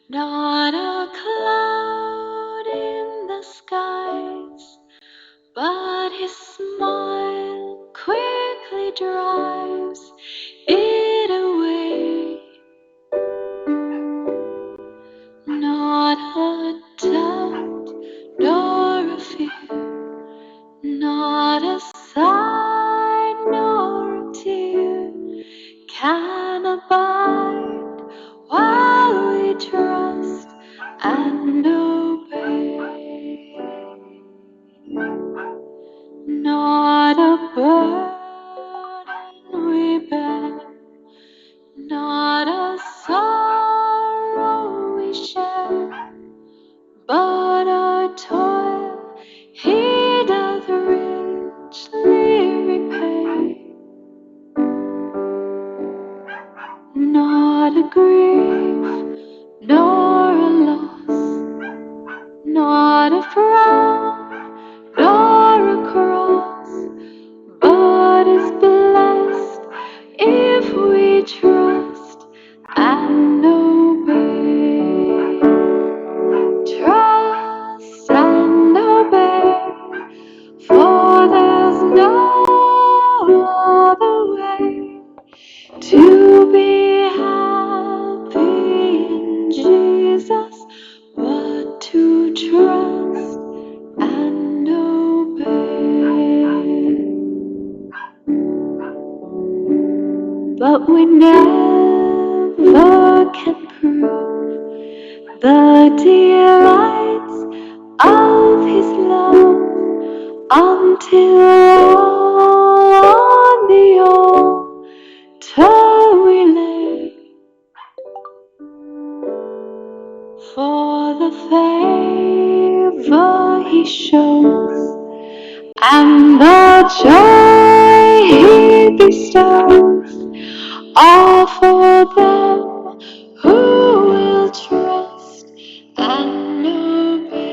Not a cloud in the skies, but his smile quickly drives it away. Not a doubt nor a fear, not a sigh nor a tear can abide while we trust and obey. Not a burden we bear, not a sorrow we share, but our toil he doth richly repay. Not a grief, nor a loss, not a frown, nor a cross, but is blessed if we trust and obey. Trust and obey, for there's no other way to be happy in Jesus but to trust and obey. But we never can prove the delights of his love until on the altar we lay. For the favor he shows and the joy he bestows are for them who will trust and obey.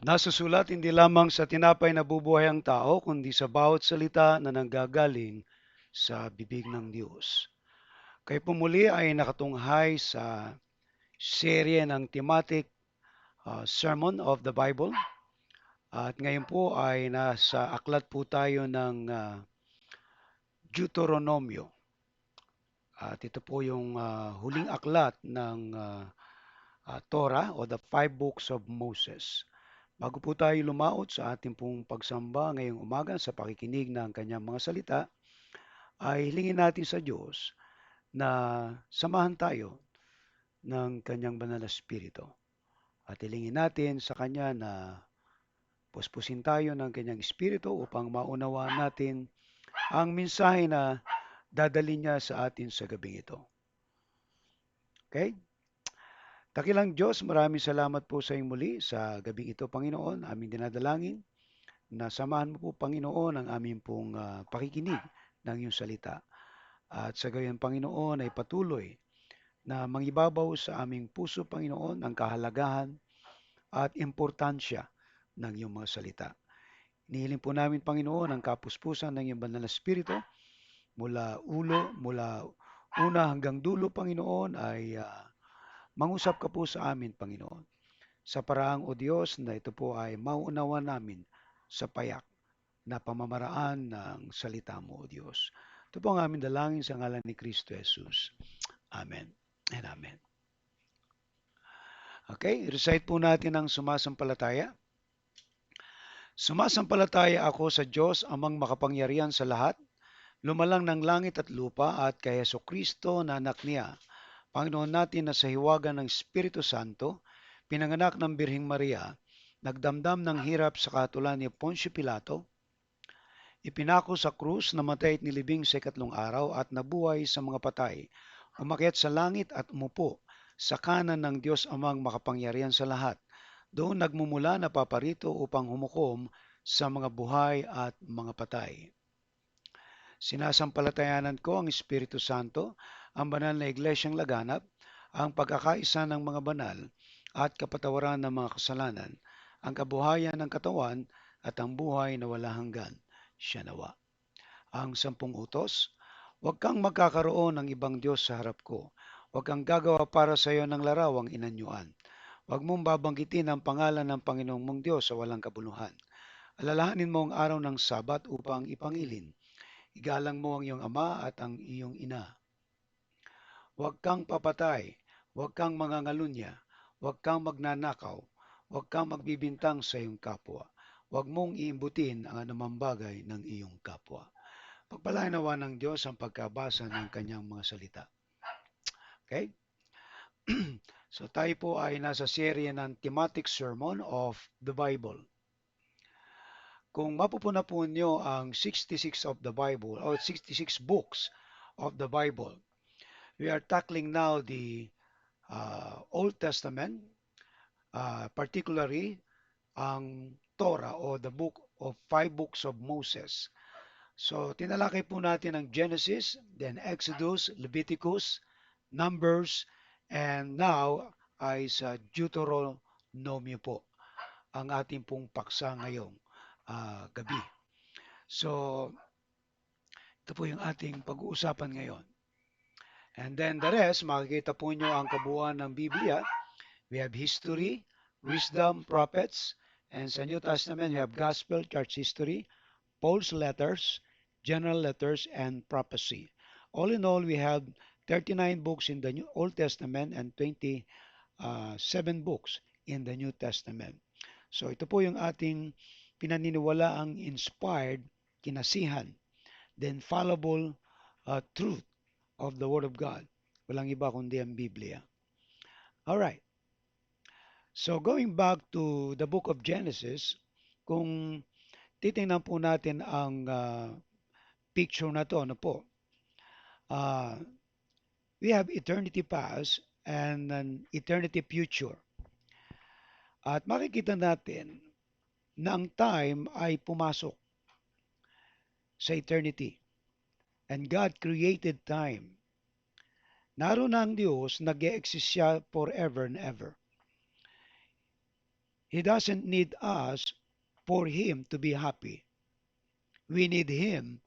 Nasusulat hindi lamang sa tinapay na bubuhay ang tao, kundi sa bawat salita na nanggagaling sa bibig ng Diyos. Kayo po muli ay nakatunghay sa serye ng thematic Sermon of the Bible. At ngayon po ay nasa aklat po tayo ng Deuteronomio. At ito po yung huling aklat ng Torah o the Five Books of Moses. Bago po tayo lumaot sa ating pong pagsamba ngayong umaga sa pakikinig ng kanyang mga salita, ay hilingin natin sa Diyos na samahan tayo ng kanyang banal na spirito. At hilingin natin sa kanya na puspusin tayo ng kanyang espiritu upang maunawaan natin ang mensahe na dadali niya sa atin sa gabing ito. Okay? Dakilang Diyos, maraming salamat po sa iyong muli sa gabing ito, Panginoon. Aming dinadalangin na samahan mo po, Panginoon, ang aming pong pakikinig ng iyong salita. At sa gayon, Panginoon, ay patuloy na mangibabaw sa aming puso, Panginoon, ang kahalagahan at importansya ng iyong mga salita. Inihiling po namin, Panginoon, ang kapuspusan ng iyong banal na spirito mula una hanggang dulo, Panginoon, ay mangusap ka po sa amin, Panginoon. Sa paraang, O Diyos, na ito po ay mauunawa namin sa payak na pamamaraan ng salita mo, O Diyos. Ito po ang aming dalangin sa ngalan ni Kristo Jesus. Amen and amen. Okay, recite po natin ang sumasampalataya. Sumasampalataya ako sa Diyos amang makapangyarihan sa lahat, lumalang ng langit at lupa at kay Jesucristo na anak niya, Panginoon natin na sa hiwaga ng Espiritu Santo, pinanganak ng Birhing Maria, nagdamdam ng hirap sa katulad ni Poncio Pilato, ipinako sa krus, namatay at nilibing sa ikatlong araw at nabuhay sa mga patay, umakyat sa langit at umupo sa kanan ng Diyos Amang makapangyarihan sa lahat. Doon nagmumula na paparito upang humukom sa mga buhay at mga patay. Sinasampalatayanan ko ang Espiritu Santo, ang banal na iglesyang laganap, ang pagkakaisa ng mga banal at kapatawaran ng mga kasalanan, ang kabuhayan ng katawan at ang buhay na wala hanggan. Siya nawa. Ang 10 utos, huwag kang magkakaroon ng ibang Diyos sa harap ko. Huwag kang gagawa para sa iyo ng larawang inanyuan. Huwag mong babanggitin ang pangalan ng Panginoong mong Diyos sa walang kabuluhan. Alalahanin mo ang araw ng Sabat upang ipangilin. Igalang mo ang iyong ama at ang iyong ina. Huwag kang papatay, huwag kang mangangalunya, huwag kang magnanakaw, huwag kang magbibintang sa iyong kapwa. Huwag mong iimbutin ang anumang bagay ng iyong kapwa. Pagpalain nawa ng Diyos ang pagkabasa ng kanyang mga salita. Okay? So tayo po ay nasa serye ng thematic sermon of the Bible. Kung mapupuna po nyo ang 66 of the Bible or 66 books of the Bible, we are tackling now the Old Testament, particularly ang Torah o the book of 5 books of Moses. So, tinalakay po natin ang Genesis, then Exodus, Leviticus, Numbers, and now ay sa Deuteronomy po ang ating pong paksa ngayong gabi. So, ito po yung ating pag-uusapan ngayon. And then the rest, makikita po nyo ang kabuuan ng Biblia. We have history, wisdom, prophets, and sa New Testament, we have gospel, church history, Paul's letters, general letters, and prophecy. All in all, we have 39 books in the New Old Testament and 27 books in the New Testament. So ito po yung ating pinaniniwala ang inspired, kinasihan, the infallible truth of the Word of God. Walang iba kundi ang Biblia. Alright. So going back to the book of Genesis, kung titingnan po natin ang picture na to, ano po, uh, we have eternity past and an eternity future. At makikita natin na ang time ay pumasok sa eternity. And God created time. Naroon ang Diyos, nag-e-exist siya forever and ever. He doesn't need us for Him to be happy. We need Him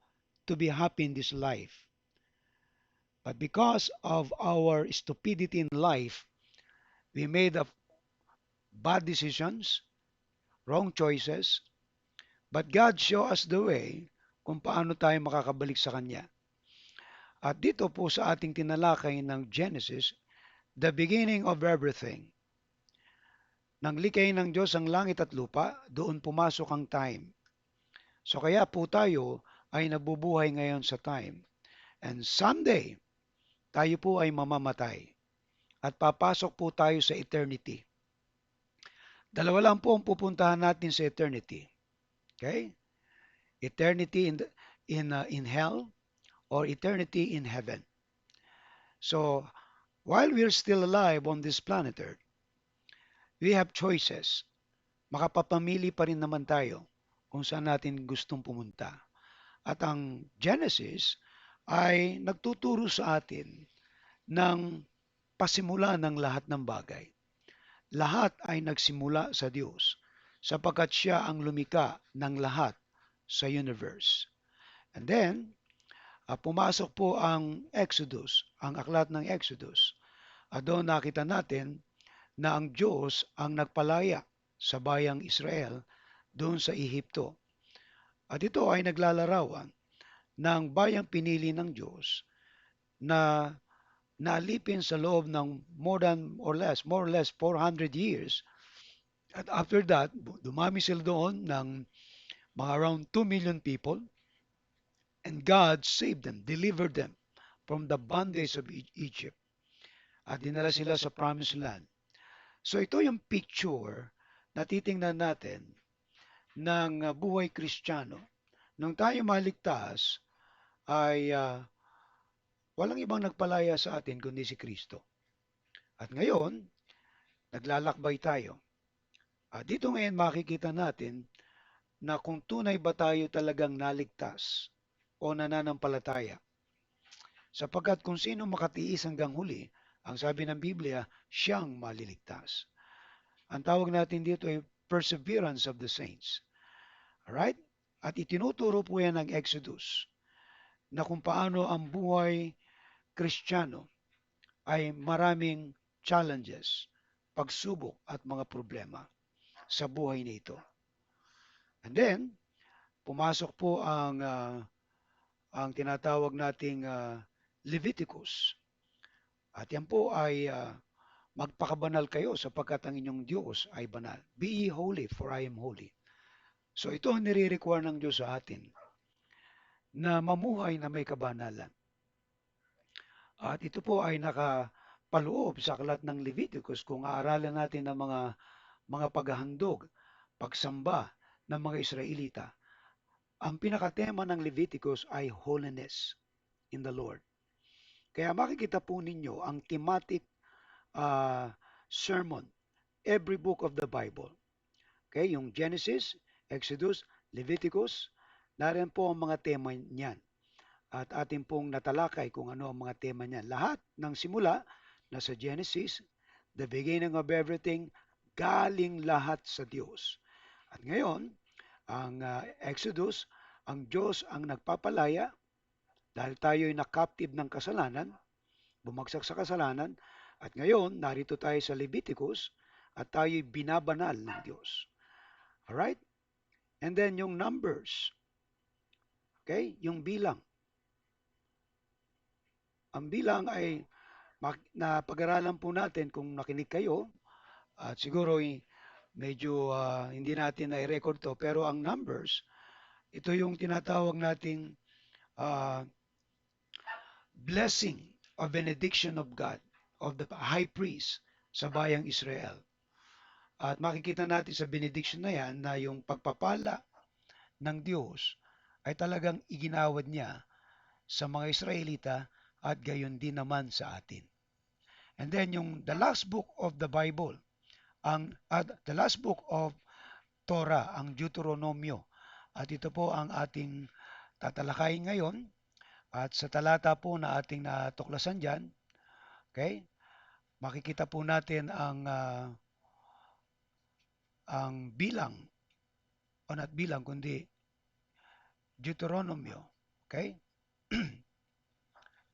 to be happy in this life. But because of our stupidity in life, we made bad decisions, wrong choices, but God show us the way kung paano tayo makakabalik sa Kanya. At dito po sa ating tinalakay ng Genesis, the beginning of everything. Nang likay ng Diyos ang langit at lupa, doon pumasok ang time. So kaya po tayo ay nabubuhay ngayon sa time. And someday, tayo po ay mamamatay. At papasok po tayo sa eternity. Dalawa lang po ang pupuntahan natin sa eternity. Okay? Eternity in hell or eternity in heaven. So, while we're still alive on this planet Earth, we have choices. Makapapamili pa rin naman tayo kung saan natin gustong pumunta. At ang Genesis ay nagtuturo sa atin ng pasimula ng lahat ng bagay. Lahat ay nagsimula sa Diyos sapagkat siya ang lumika ng lahat sa universe. And then, pumasok po ang Exodus, ang aklat ng Exodus. At doon nakita natin na ang Diyos ang nagpalaya sa bayang Israel doon sa Ehipto. At ito ay naglalarawan ng bayang pinili ng Diyos na naalipin sa loob ng more or less 400 years. At after that, dumami sila doon ng mga around 2 million people, and God saved them, delivered them from the bondage of Egypt. At dinala sila sa promised land. So ito yung picture na titingnan natin ng buhay Kristiyano. Nung tayo maligtas ay walang ibang nagpalaya sa atin kundi si Kristo. At ngayon, naglalakbay tayo. At dito ngayon makikita natin na kung tunay ba tayo talagang naligtas o nananampalataya. Sapagkat kung sino makatiis hanggang huli, ang sabi ng Biblia, siyang maliligtas. Ang tawag natin dito ay perseverance of the saints. Alright? At itinuturo po yan ng Exodus na kung paano ang buhay Kristiyano ay maraming challenges, pagsubok at mga problema sa buhay nito. And then, pumasok po ang tinatawag nating Leviticus. At yan po ay magpakabanal kayo sapagkat ang inyong Diyos ay banal. Be ye holy for I am holy. So ito ang nire-require ng Diyos sa atin na mamuhay na may kabanalan. At ito po ay nakapaloob sa aklat ng Leviticus kung aaralan natin ng mga paghahandog, pagsamba ng mga Israelita. Ang pinakatema ng Leviticus ay holiness in the Lord. Kaya makikita po ninyo ang thematic sermon, every book of the Bible. Okay, yung Genesis, Exodus, Leviticus, nariyan po ang mga tema niyan. At atin pong natalakay kung ano ang mga tema niyan. Lahat ng simula na sa Genesis, the beginning of everything, galing lahat sa Diyos. At ngayon, ang Exodus, ang Diyos ang nagpapalaya dahil tayo'y na-captive ng kasalanan, bumagsak sa kasalanan, at ngayon, narito tayo sa Leviticus at tayo'y binabanal ng Diyos. Alright? And then yung numbers, okay, yung bilang. Ang bilang ay napag-aralan po natin kung nakinig kayo at siguro medyo hindi natin na-record to pero ang numbers, ito yung tinatawag nating uh, blessing or benediction of God, of the high priest sa bayang Israel. At makikita natin sa benediction na yan na yung pagpapala ng Diyos ay talagang iginawad niya sa mga Israelita at gayon din naman sa atin. And then yung the last book of the Bible, the last book of Torah, ang Deuteronomio. At ito po ang ating tatalakayin ngayon. At sa talata po na ating natuklasan dyan, okay, makikita po natin ang bilang, o not bilang, kundi Deuteronomio. Okay?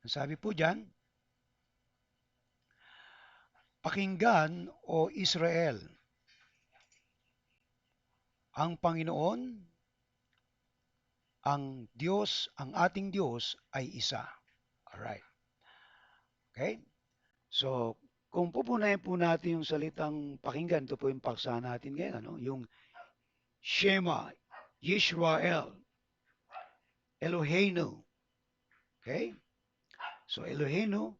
Ang sabi po dyan, pakinggan o Israel, ang Panginoon, ang Diyos, ang ating Diyos ay isa. Alright. Okay? So, kung pupunayin po natin yung salitang pakinggan, ito po yung paksa natin ngayon, ano? Yung Shema, Yisrael, Eloheinu. Okay? So, Eloheinu,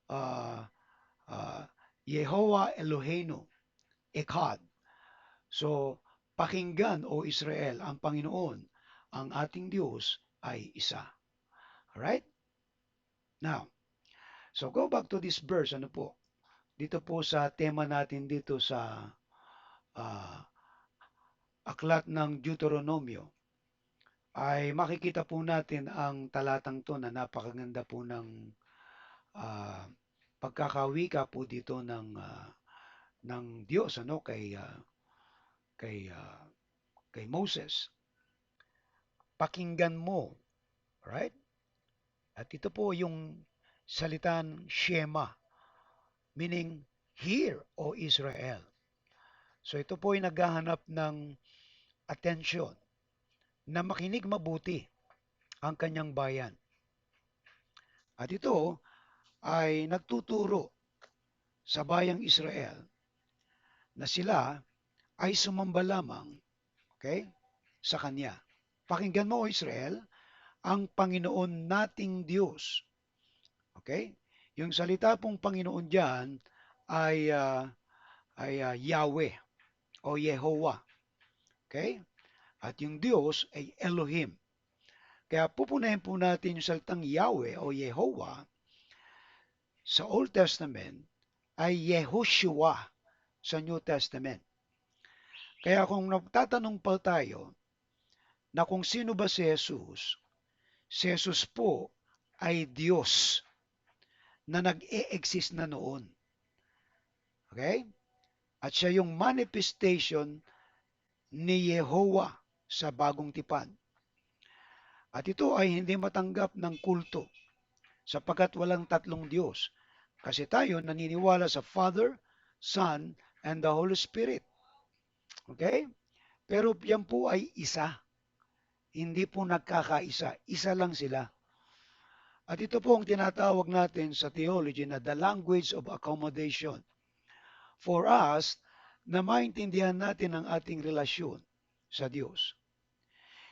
uh, uh, Yehovah Eloheinu, Echad. So, pakinggan o Israel, ang Panginoon, ang ating Diyos ay isa. Alright? Now, so go back to this verse, ano po? Dito po sa tema natin dito sa uh, aklat ng Deuteronomio, ay makikita po natin ang talatang to na napakaganda po ng uh, pagkakawika po dito ng Diyos ano kay uh, kay Moses. Pakinggan mo, right? At ito po yung salitang Shema, meaning hear, O Israel. So ito po ay naghahanap ng atensyon na makinig mabuti ang kanyang bayan. At ito ay nagtuturo sa bayang Israel na sila ay sumamba lamang, okay, sa kanya. Pakinggan mo, O Israel, ang Panginoon nating Diyos. Okay? Yung salita pong Panginoon diyan ay Yahweh o Yehovah. Okay? At yung Diyos ay Elohim. Kaya pupunahin po natin yung salitang Yahweh o Yehovah sa Old Testament ay Yehoshua sa New Testament. Kaya kung nagtatanong pa tayo na kung sino ba si Jesus po ay Diyos na nag-e-exist na noon. Okay? At siya yung manifestation ni Yehovah sa bagong tipan. At ito ay hindi matanggap ng kulto sapagkat walang tatlong Diyos. Kasi tayo naniniwala sa Father, Son, and the Holy Spirit. Okay? Pero yan po ay isa. Hindi po nagkakaisa. Isa lang sila. At ito po ang tinatawag natin sa theology na the language of accommodation. For us, na maintindihan natin ang ating relasyon sa Diyos.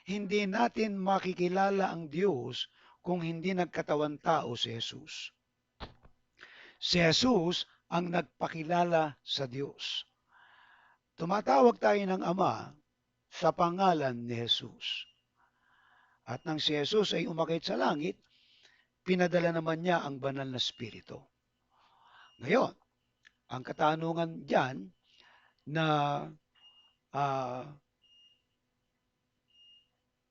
Hindi natin makikilala ang Diyos kung hindi nagkatawan tao si Jesus. Si Jesus ang nagpakilala sa Diyos. Tumatawag tayo ng Ama sa pangalan ni Jesus. At nang si Jesus ay umakyat sa langit, pinadala naman niya ang banal na Espiritu. Ngayon, ang katanungan diyan na ah,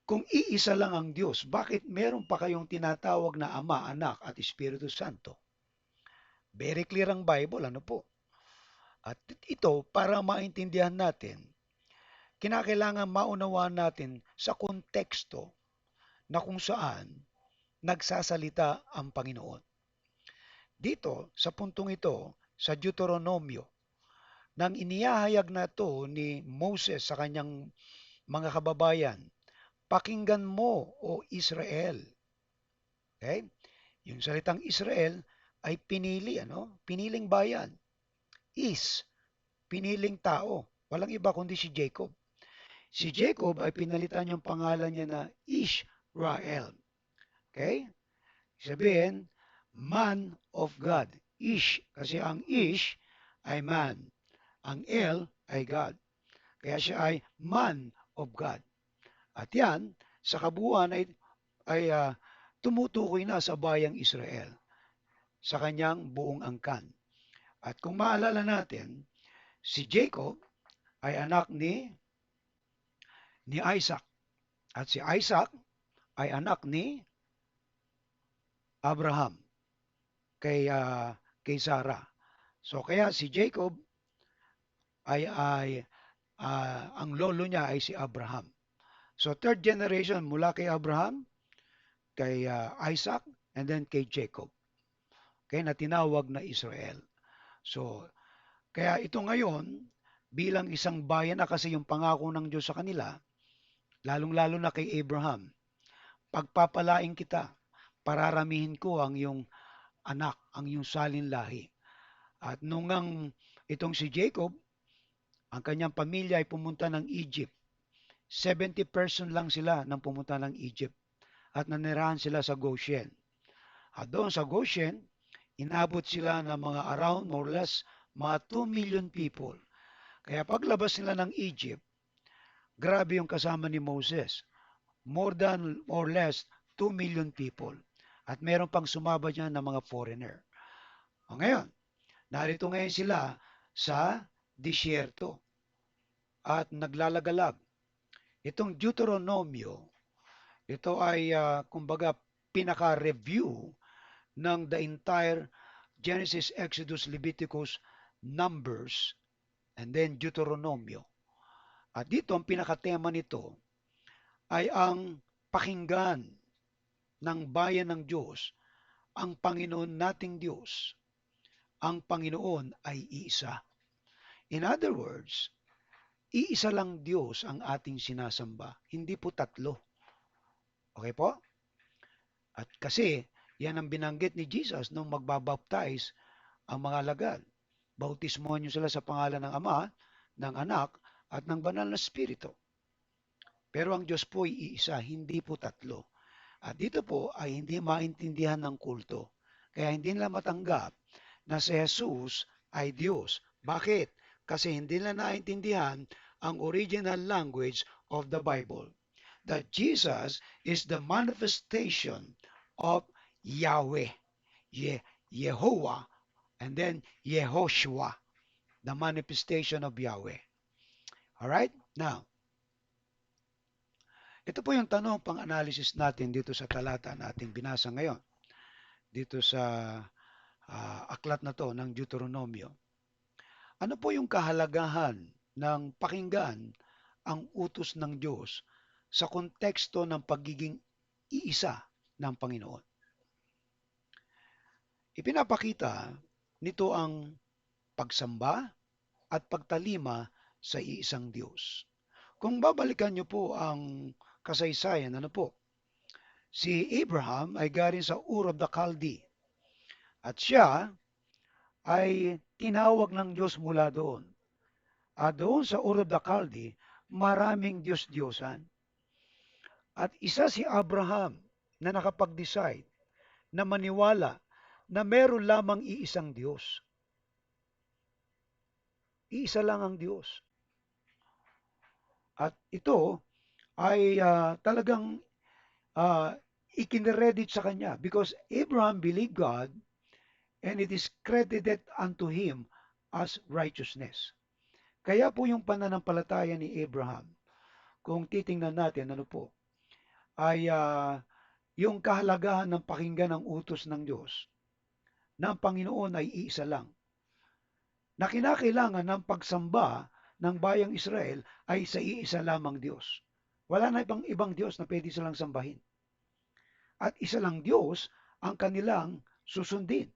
kung iisa lang ang Diyos, bakit meron pa kayong tinatawag na Ama, Anak at Espiritu Santo? Very clear ang Bible, ano po? At ito, para maintindihan natin, kinakailangan maunawaan natin sa konteksto na kung saan nagsasalita ang Panginoon. Dito, sa puntong ito, sa Deuteronomio, nang inihahayag na ito ni Moses sa kanyang mga kababayan, pakinggan mo, O Israel. Okay? Yung salitang Israel ay pinili, ano? Piniling bayan. Piniling tao. Walang iba kundi si Jacob. Si Jacob ay pinalitan yung pangalan niya na Israel. Okay? Sabihin, man of God. Kasi ang ay man. Ang ay God. Kaya siya ay man of God. At yan, sa kabuuan ay tumutukoy na sa bayang Israel sa kanyang buong angkan. At kung maalala natin, si Jacob ay anak ni Isaac. At si Isaac ay anak ni Abraham kay Sarah. So kaya si Jacob ay ang lolo niya ay si Abraham. So third generation mula kay Abraham, kay Isaac, and then kay Jacob. Kaya na tinawag na Israel. So kaya ito ngayon, bilang isang bayan na kasi yung pangako ng Diyos sa kanila, lalong-lalo na kay Abraham, pagpapalain kita, pararamihin ko ang iyong anak, ang iyong salin lahi. At nung itong si Jacob, ang kanyang pamilya ay pumunta ng Egypt. 70% lang sila nang pumunta ng Egypt at nanirahan sila sa Goshen. At doon sa Goshen, inabot sila ng mga around more or less mga 2 million people. Kaya paglabas nila ng Egypt, grabe yung kasama ni Moses. More than or less 2 million people. At meron pang sumaba dyan ng mga foreigner. O ngayon, narito ngayon sila sa disyerto at naglalagalag. Itong Deuteronomio, ito ay kumbaga pinaka-review ng the entire Genesis, Exodus, Leviticus, Numbers, and then Deuteronomio. At dito, ang pinaka-tema nito ay ang pakinggan ng bayan ng Diyos, ang Panginoon nating Diyos. Ang Panginoon ay iisa. In other words, iisa lang Diyos ang ating sinasamba, hindi po tatlo. Okay po? At kasi, yan ang binanggit ni Jesus nung magbabaptize ang mga alagad. Bautismohan niyo sila sa pangalan ng Ama, ng Anak, at ng Banal na Espiritu. Pero ang Diyos po ay iisa, hindi po tatlo. At dito po ay hindi maintindihan ng kulto. Kaya hindi nila matanggap na si Jesus ay Diyos. Bakit? Kasi hindi nila naintindihan ang original language of the Bible. That Jesus is the manifestation of Yahweh, Yehovah, And then Yehoshua, the manifestation of Yahweh. Alright? Now, ito po yung tanong pang-analysis natin dito sa talata na ating binasa ngayon. Dito sa aklat na to ng Deuteronomio. Ano po yung kahalagahan ng pakinggan ang utos ng Diyos sa konteksto ng pagiging iisa ng Panginoon? Ipinapakita nito ang pagsamba at pagtalima sa iisang Diyos. Kung babalikan niyo po ang kasaysayan, ano po? Si Abraham ay galing sa Ur of the Chaldees at siya ay tinawag ng Diyos mula doon. At doon sa Ur of the Chaldees, maraming Diyos-Diyosan. At isa si Abraham na nakapag-decide na maniwala na meron lamang iisang Diyos. Iisa lang ang Diyos. At ito ay talagang uh, ikinredit sa kanya because Abraham believed God and it is credited unto him as righteousness. Kaya po yung pananampalataya ni Abraham, kung titingnan natin, ano po, ay yung kahalagahan ng pakinggan ng utos ng Diyos na ang Panginoon ay iisa lang. Na kinakailangan ng pagsamba ng bayang Israel ay sa iisa lamang Diyos. Wala na ibang Diyos na pwede silang sambahin. At isa lang Diyos ang kanilang susundin.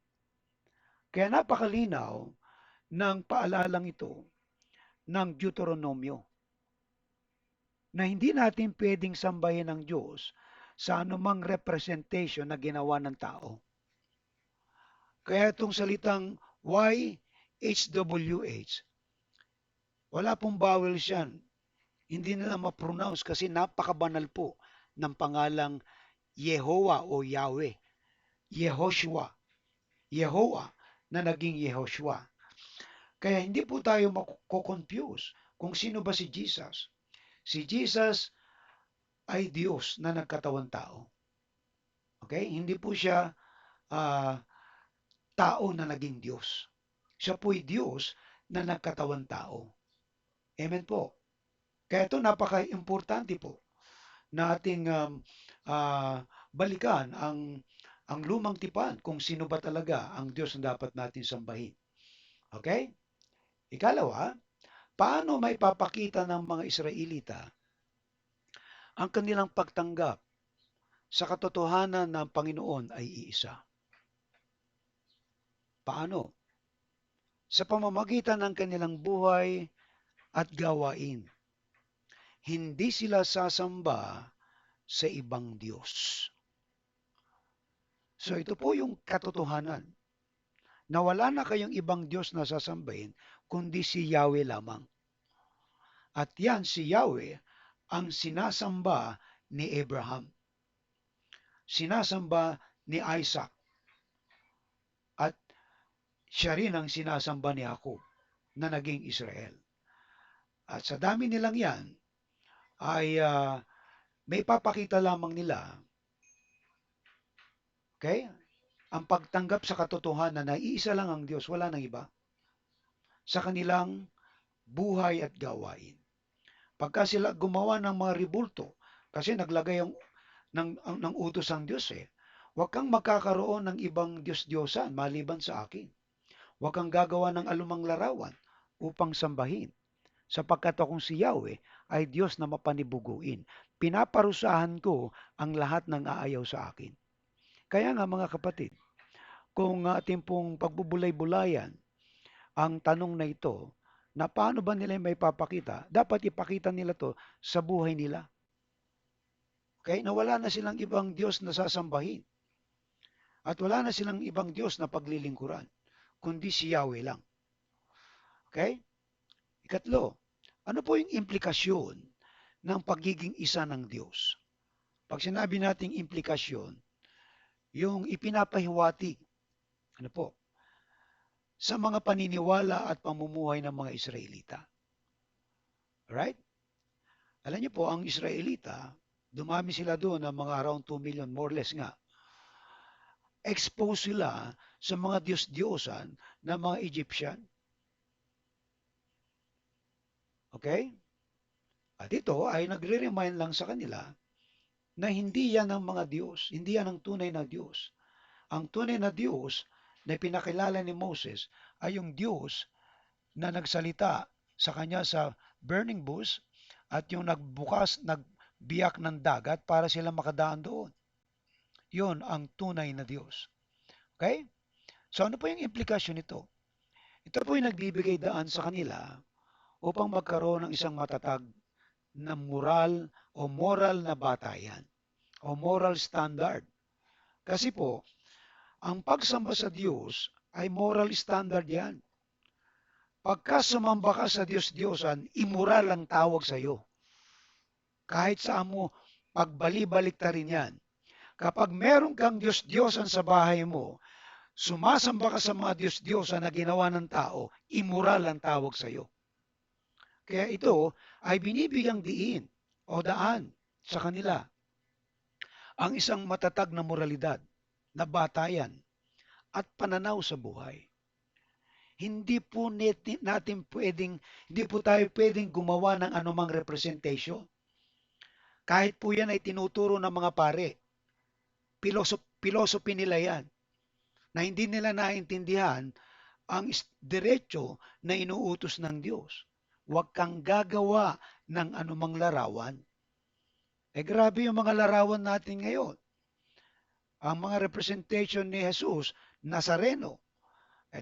Kaya napakalinaw ng paalalang ito ng Deuteronomio na hindi natin pwedeng sambahin ang Diyos sa anumang representation na ginawa ng tao. Kaya itong salitang YHWH, wala pong vowel siyan. Hindi nila ma-pronounce kasi napakabanal po ng pangalang Yehovah o Yahweh. Yehoshua. Yehovah na naging Yehoshua. Kaya hindi po tayo mako-confuse kung sino ba si Jesus. Si Jesus ay Diyos na nagkatawang tao. Okay? Hindi po siya tao na naging Diyos. Siya po'y Diyos na nagkatawang tao. Amen po. Kaya ito napaka-importante po na ating balikan ang lumang tipan kung sino ba talaga ang Diyos na dapat natin sambahin. Okay? Ikalawa, paano may papakita ng mga Israelita ang kanilang pagtanggap sa katotohanan na ang Panginoon ay iisa? Paano? Sa pamamagitan ng kanilang buhay at gawain. Hindi sila sasamba sa ibang Diyos. So ito po yung katotohanan na wala na kayong ibang Diyos na sasambahin kundi si Yahweh lamang. At yan si Yahweh ang sinasamba ni Abraham. Sinasamba ni Isaac. At siya rin ang sinasamba ni Jacob na naging Israel. At sa dami nilang yan, ay may papakita lamang nila, okay, ang pagtanggap sa katotohanan na iisa lang ang Diyos, wala nang iba, sa kanilang buhay at gawain. Pagka sila gumawa ng mga ribulto, kasi naglagay ng utos ang Diyos huwag kang magkakaroon ng ibang Diyos-Diyosan maliban sa akin. Huwag kang gagawa ng alumang larawan upang sambahin. Sapagkat akong si Yahweh ay Diyos na mapanibuguin. Pinaparusahan ko ang lahat ng aayaw sa akin. Kaya nga mga kapatid, kung ating pong pagbubulay-bulayan ang tanong na ito, na paano ba nila may papakita, dapat ipakita nila to sa buhay nila. Okay? Na wala na silang ibang Diyos na sasambahin. At wala na silang ibang Diyos na paglilingkuran, kundi si Yahweh lang. Okay? Ikatlo, ano po yung implikasyon ng pagiging isa ng Diyos? Pag sinabi nating implikasyon, yung ipinapahiwatig, ano po, sa mga paniniwala at pamumuhay ng mga Israelita. Right? Alam niyo po, ang Israelita, dumami sila doon ng mga around 2 million, more or less nga. Exposed sila sa mga Diyos-Diyosan ng mga Egyptian. Okay? At ito ay nagre-remind lang sa kanila na hindi yan ang mga Diyos, hindi yan ang tunay na Diyos. Ang tunay na Diyos na pinakilala ni Moses ay yung Diyos na nagsalita sa kanya sa burning bush at yung nagbiyak ng dagat para sila makadaan doon. Yun ang tunay na Diyos. Okay? So ano po yung implikasyon nito? Ito po yung nagbibigay daan sa kanila upang magkaroon ng isang matatag na moral na batayan o moral standard. Kasi po, ang pagsamba sa Diyos ay moral standard yan. Pagka sumamba ka sa Diyos-Diyosan, immoral ang tawag sa iyo. Kahit saan mo pagbali-balik ta rin yan. Kapag meron kang Diyos-Diyosan sa bahay mo, sumasamba ka sa mga Diyos-Diyosan na ginawa ng tao, immoral ang tawag sa iyo. Kaya ito ay binibigyang diin o daan sa kanila ang isang matatag na moralidad, na batayan at pananaw sa buhay. Hindi po tayo pwedeng gumawa ng anumang representation. Kahit po yan ay tinuturo ng mga pare, philosophy nila yan, na hindi nila naintindihan ang diretso na inuutos ng Diyos. Huwag kang gagawa ng anumang larawan. Grabe yung mga larawan natin ngayon. Ang mga representation ni Jesus, Nazareno,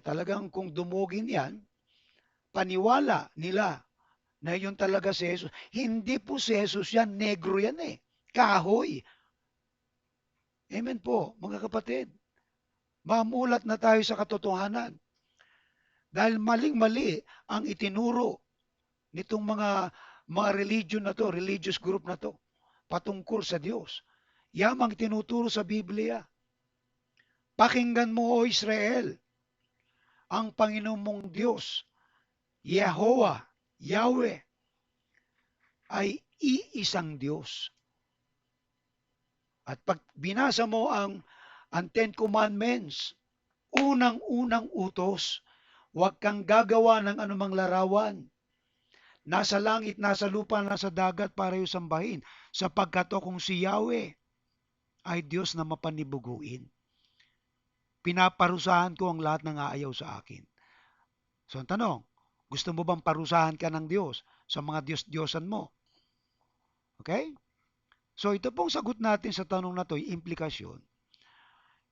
talagang kung dumugin yan, paniwala nila na yun talaga si Jesus. Hindi po si Jesus yan, negro yan eh. Kahoy. Amen po, mga kapatid. Mamulat na tayo sa katotohanan. Dahil maling-mali ang itinuro nitong mga religion na to, religious group na to, patungkol sa Diyos. Yamang tinuturo sa Biblia. Pakinggan mo, O Israel, ang Panginoon mong Diyos, Yehovah, Yahweh, ay iisang Diyos. At pag binasa mo ang Ten Commandments, unang-unang utos, huwag kang gagawa ng anumang larawan. Nasa langit, nasa lupa, nasa dagat para yung sambahin. Sapagkat kung si Yahweh ay Diyos na mapanibuguin. Pinaparusahan ko ang lahat ng aayaw sa akin. So ang tanong, gusto mo bang parusahan ka ng Diyos sa mga Diyos-Diyosan mo? Okay? So ito pong sagot natin sa tanong na to, yung implikasyon.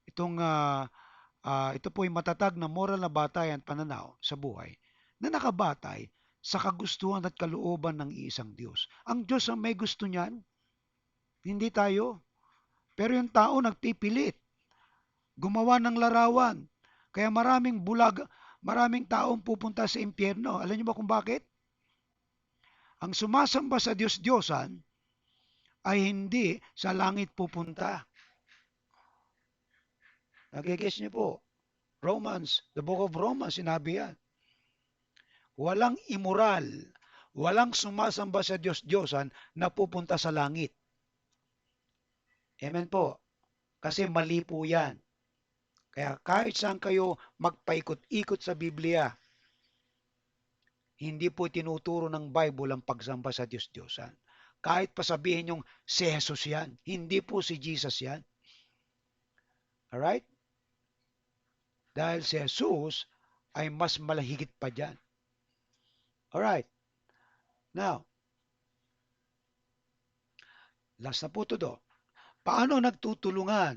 Ito po ay matatag na moral na batayan pananaw sa buhay na nakabatay sa kagustuhan at kalooban ng isang Diyos. Ang Diyos ang may gusto niyan, hindi tayo. Pero yung tao nagpipilit, gumawa ng larawan. Kaya maraming taong pupunta sa impyerno. Alam niyo ba kung bakit? Ang sumasamba sa Diyos-Diyosan ay hindi sa langit pupunta. Nagigets niyo po? The book of Romans, sinabi yan. Walang immoral, walang sumasamba sa Diyos-Diyosan na pupunta sa langit. Amen po. Kasi mali po yan. Kaya kahit saan kayo magpaikot-ikot sa Biblia, hindi po tinuturo ng Bible ang pagsamba sa Diyos-Diyosan. Kahit pa sabihin yung si Jesus yan, hindi po si Jesus yan. Alright? Dahil si Jesus ay mas malahigit pa dyan. Alright. Now, last na po ito do. Paano nagtutulungan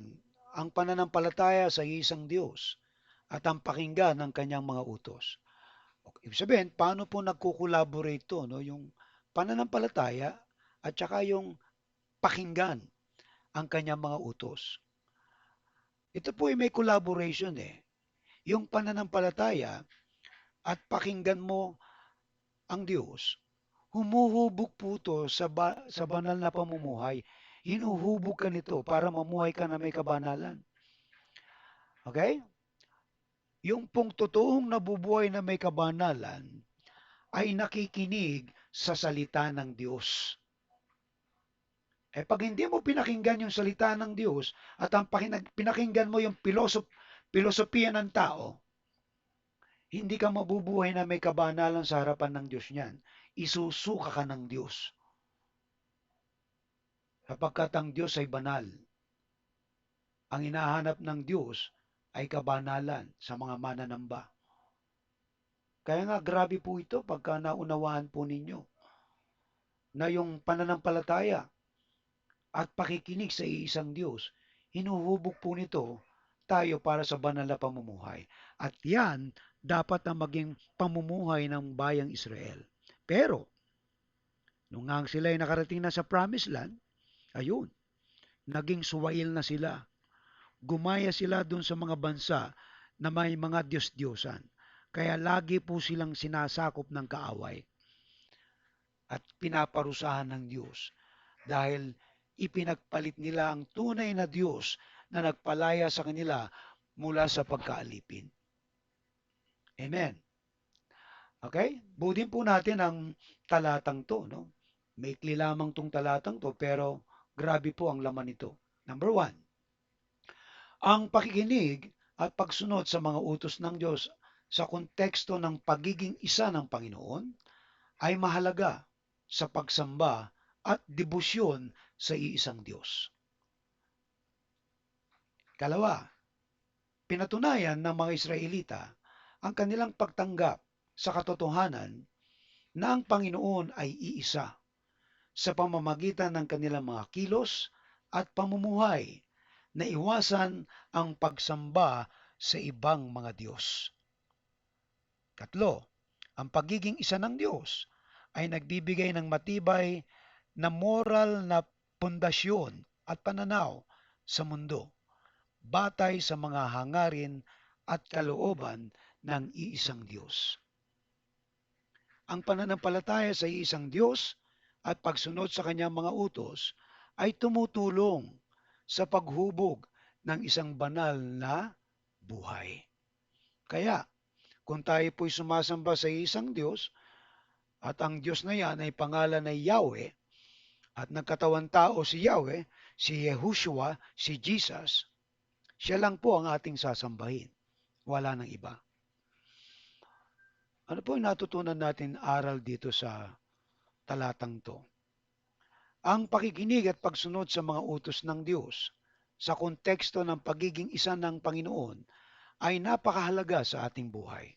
ang pananampalataya sa isang Diyos at ang pakinggan ng kanyang mga utos? Ibig sabihin, paano po nagkukolaborate to, no? Yung pananampalataya at saka yung pakinggan ang kanyang mga utos. Ito po ay may collaboration eh. Yung pananampalataya at pakinggan mo ang Diyos, humuhubog po ito sa banal na pamumuhay. Hinuhubog ka nito para mamuhay ka na may kabanalan. Okay? Yung pong totoong nabubuhay na may kabanalan ay nakikinig sa salita ng Diyos. Pag hindi mo pinakinggan yung salita ng Diyos at ang pinakinggan mo yung filosofiya ng tao, hindi ka mabubuhay na may kabanalan sa harapan ng Diyos niyan. Isusuka ka ng Diyos. Sapagkat ang Diyos ay banal. Ang hinahanap ng Diyos ay kabanalan sa mga mananamba. Kaya nga grabe po ito pagka naunawaan po ninyo na yung pananampalataya at pakikinig sa iisang Diyos, hinuhubog po nito tayo para sa banal na pamumuhay. At yan dapat na maging pamumuhay ng bayang Israel. Pero, nung nga sila ay nakarating na sa promised land, ayun, naging suwail na sila. Gumaya sila dun sa mga bansa na may mga Diyos-Diyosan. Kaya lagi po silang sinasakop ng kaaway at pinaparusahan ng Diyos dahil ipinagpalit nila ang tunay na Diyos na nagpalaya sa kanila mula sa pagkaalipin. Amen. Okay? Budin po natin ang talatang to. No? Maikli lamang tong talatang to pero grabe po ang laman nito. Number 1, ang pakikinig at pagsunod sa mga utos ng Diyos sa konteksto ng pagiging isa ng Panginoon ay mahalaga sa pagsamba at debosyon sa iisang Diyos. Kalawa, pinatunayan ng mga Israelita ang kanilang pagtanggap sa katotohanan na ang Panginoon ay iisa sa pamamagitan ng kanilang mga kilos at pamumuhay na iwasan ang pagsamba sa ibang mga Diyos. Katlo, ang pagiging isa ng Diyos ay nagbibigay ng matibay na moral na pundasyon at pananaw sa mundo, batay sa mga hangarin at kalooban ng iisang Diyos. Ang pananampalataya sa iisang Diyos at pagsunod sa kanyang mga utos ay tumutulong sa paghubog ng isang banal na buhay. Kaya, kung tayo po'y sumasamba sa isang Diyos at ang Diyos na yan ay pangalan ay Yahweh at nagkatawan tao si Yahweh, si Yehoshua, si Jesus, siya lang po ang ating sasambahin. Wala nang iba. Ano po yung natutunan natin aral dito sa talatang to? Ang pakikinig at pagsunod sa mga utos ng Diyos sa konteksto ng pagiging isa ng Panginoon ay napakahalaga sa ating buhay.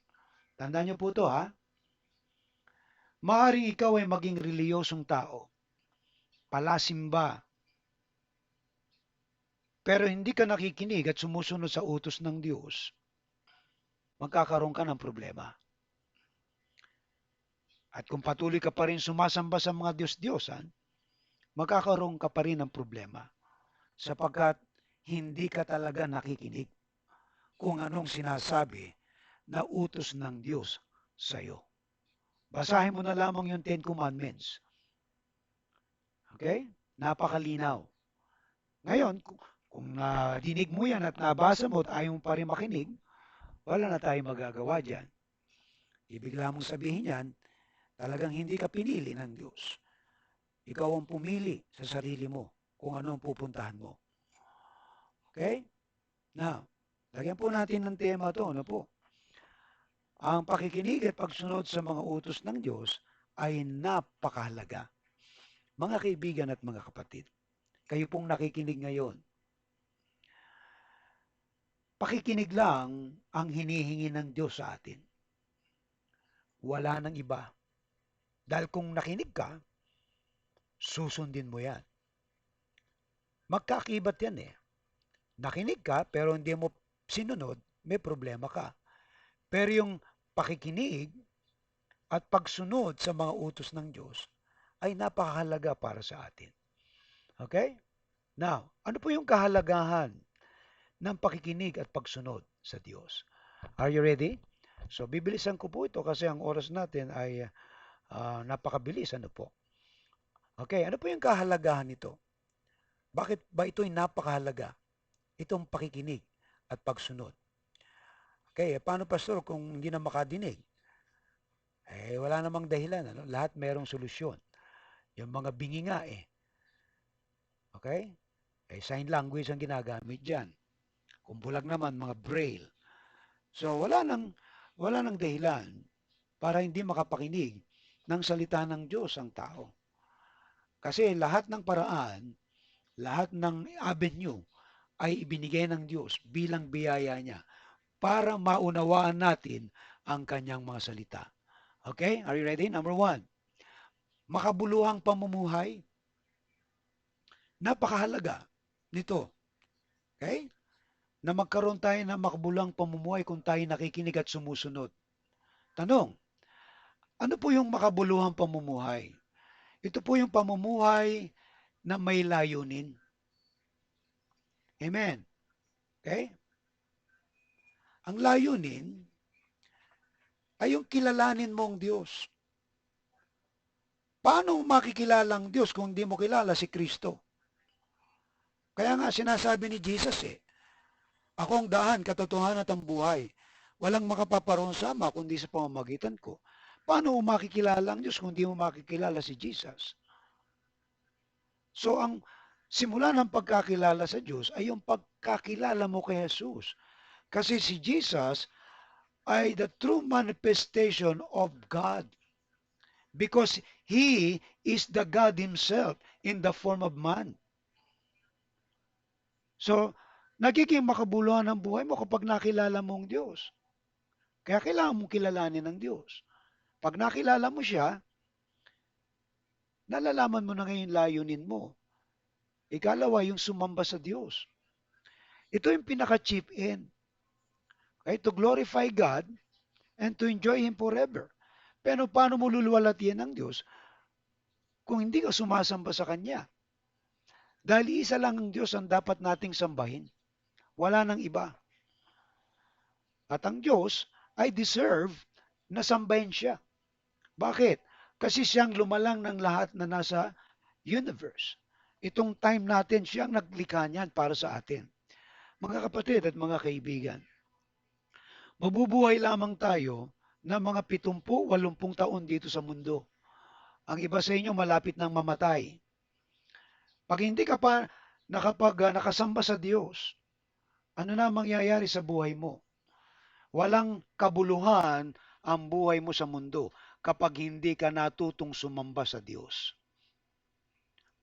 Tandaan niyo po ito ha. Maaring ikaw ay maging reliyosong tao, palasimba, pero hindi ka nakikinig at sumusunod sa utos ng Diyos, magkakaroon ka ng problema. At kung patuloy ka pa rin sumasamba sa mga Diyos-Diyosan, magkakaroon ka pa rin ng problema sapagkat hindi ka talaga nakikinig kung anong sinasabi na utos ng Diyos sa iyo. Basahin mo na lamang yung Ten Commandments. Okay? Napakalinaw. Ngayon, kung dinig mo yan at nabasa mo at ayaw mo pa rin makinig, wala na tayong magagawa dyan. Ibig lamang sabihin yan, talagang hindi ka pinili ng Diyos. Ikaw ang pumili sa sarili mo kung ano ang pupuntahan mo. Okay? Now, lagyan po natin ng tema to. Ano po? Ang pakikinig at pagsunod sa mga utos ng Diyos ay napakahalaga. Mga kaibigan at mga kapatid, kayo pong nakikinig ngayon, pakikinig lang ang hinihingi ng Diyos sa atin. Wala nang iba. Dahil kung nakinig ka, susundin mo yan. Magkakibat yan eh. Nakinig ka pero hindi mo sinunod, may problema ka. Pero yung pakikinig at pagsunod sa mga utos ng Diyos ay napakahalaga para sa atin. Okay? Now, ano po yung kahalagahan ng pakikinig at pagsunod sa Diyos? Are you ready? So, bibilisan ko po ito kasi ang oras natin ay napakabilis. Ano po? Okay, ano po yung kahalagahan nito? Bakit ba ito'y napakahalaga? Itong pakikinig at pagsunod. Okay, paano pastor kung hindi na makadinig? Wala namang dahilan. Ano? Lahat merong solusyon. Yung mga bingi nga eh. Okay? Sign language ang ginagamit dyan. Kung bulag naman, mga braille. So wala nang dahilan para hindi makapakinig ng salita ng Diyos ang tao. Kasi lahat ng paraan, lahat ng avenue ay ibinigay ng Diyos bilang biyaya niya para maunawaan natin ang kanyang mga salita. Okay? Are you ready? Number one, makabuluhang pamumuhay. Napakahalaga nito. Okay? Na magkaroon tayo ng makabuluhang pamumuhay kung tayo nakikinig at sumusunod. Tanong, ano po yung makabuluhang pamumuhay? Ito po yung pamumuhay na may layunin. Amen. Okay? Ang layunin ay yung kilalanin mo ang Diyos. Paano makikilala ang Diyos kung hindi mo kilala si Kristo? Kaya nga sinasabi ni Jesus ako ang daan, katotohanan at ang buhay. Walang makapaparoon sa Ama kundi sa pamamagitan ko. Paano mo makikilala ang Diyos kung hindi mo makikilala si Jesus? So ang simula ng pagkakilala sa Diyos ay yung pagkakilala mo kay Jesus. Kasi si Jesus ay the true manifestation of God because He is the God Himself in the form of man. So, nagiging makabuluhan ang buhay mo kapag nakilala mo ang Diyos. Kaya kailangan mong kilalanin ng Diyos. Pag nakilala mo siya, nalalaman mo na ngayon layunin mo. Ikalawa, yung sumamba sa Diyos. Ito yung pinaka-chief end. Okay? To glorify God and to enjoy Him forever. Pero paano mo luluwalhatian ng Diyos kung hindi ka sumasamba sa Kanya? Dahil isa lang ang Diyos ang dapat nating sambahin. Wala nang iba. At ang Diyos ay deserve na sambahin siya. Bakit? Kasi siyang lumalang ng lahat na nasa universe. Itong time natin, siyang naglikha niyan para sa atin. Mga kapatid at mga kaibigan, mabubuhay lamang tayo na mga 70-80 taon dito sa mundo. Ang iba sa inyo malapit nang mamatay. Pag hindi ka pa nakasamba sa Diyos, ano na mangyayari sa buhay mo? Walang kabuluhan ang buhay mo sa mundo kapag hindi ka natutong sumamba sa Diyos.